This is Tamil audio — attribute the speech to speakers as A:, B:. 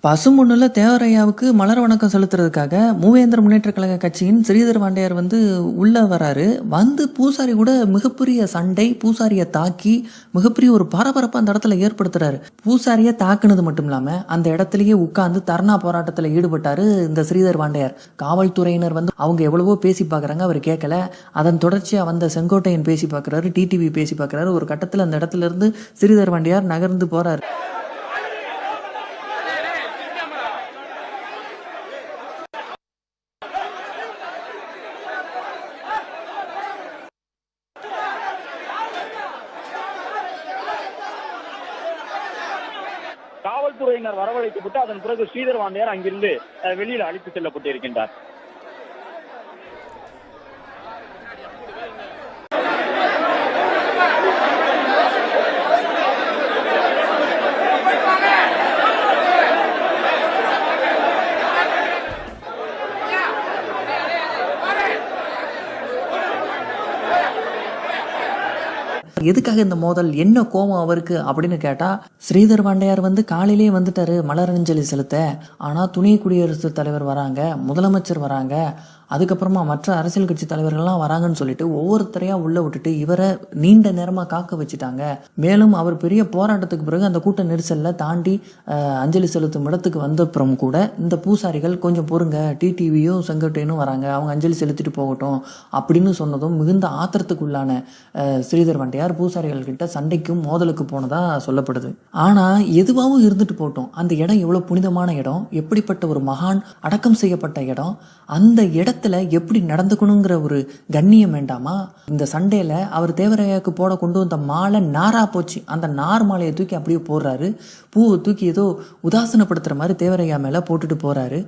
A: பசும்பொன்னுல தேவரையாவுக்கு மலர் வணக்கம் செலுத்துறதுக்காக மூவேந்தர் முன்னேற்ற கழக கட்சியின் ஸ்ரீதர் வாண்டையார் உள்ள வராரு. பூசாரி கூட மிகப்பெரிய சண்டை, பூசாரியை தாக்கி மிகப்பெரிய ஒரு பரபரப்பு அந்த இடத்துல ஏற்படுத்துறாரு. பூசாரியை தாக்குனது மட்டும் இல்லாம அந்த இடத்துலயே உட்கார்ந்து தர்ணா போராட்டத்துல ஈடுபட்டாரு இந்த ஸ்ரீதர் வாண்டையார். காவல்துறையினர் அவங்க எவ்வளவோ பேசி பாக்குறாங்க, அவர் கேட்கல. அதன் தொடர்ச்சியா வந்த செங்கோட்டையன் பேசி பாக்குறாரு, டிடிவி பேசி பாக்குறாரு. ஒரு கட்டத்துல அந்த இடத்துல இருந்து ஸ்ரீதர் வாண்டையார் நகர்ந்து போறாரு.
B: காவல்துறையினர் வரவழைக்கப்பட்டு அதன் பிறகு ஸ்ரீதர் வாண்டையார் அங்கிருந்து வெளியில் அழைத்து செல்லப்பட்டு இருக்கின்றார்.
A: எதுக்காக இந்த மோதல், என்ன கோபம் அவருக்கு அப்படின்னு கேட்டா, ஸ்ரீதர் வாண்டையார் காலையிலேயே வந்துட்டாரு மலர் அஞ்சலி செலுத்த. ஆனா துணை குடியரசுத் தலைவர் வராங்க, முதலமைச்சர் வராங்க, அதுக்கப்புறமா மற்ற அரசியல் கட்சி தலைவர்கள்லாம் வராங்கன்னு சொல்லிட்டு ஒவ்வொருத்தரையா உள்ள விட்டுட்டு இவரை நீண்ட நேரமா காக்க வச்சுட்டாங்க. மேலும் அவர் பெரிய போராட்டத்துக்கு பிறகு அந்த கூட்ட நெரிசல்ல தாண்டி அஞ்சலி செலுத்தும் இடத்துக்கு வந்தப்புறம் கூட இந்த பூசாரிகள் கொஞ்சம் பொறுங்க, டிடிவியும் செங்கோட்டையனும் வராங்க, அவங்க அஞ்சலி செலுத்திட்டு போகட்டும் அப்படின்னு சொன்னதும் மிகுந்த ஆத்திரத்துக்குள்ளான ஸ்ரீதர் வாண்டையார் பூசாரிகள் கிட்ட சண்டைக்கும் மோதலுக்கு போனதா சொல்லப்படுது. ஆனா எதுவாகவும் இருந்துட்டு போட்டோம், அந்த இடம் எவ்வளவு புனிதமான இடம், எப்படிப்பட்ட ஒரு மகான் அடக்கம் செய்யப்பட்ட இடம், அந்த இடத்துல எப்படி நடந்துக்கணுங்கிற ஒரு கண்ணியம் வேண்டாமா? இந்த சண்டையில அவர் தேவரையாவுக்கு போட கொண்டு வந்த மாலை நாரா போச்சு. அந்த நார் மாலையை தூக்கி அப்படியே போடுறாரு. பூவை தூக்கி ஏதோ உதாசனப்படுத்துற மாதிரி தேவரையா மேல போட்டுட்டு போறாரு.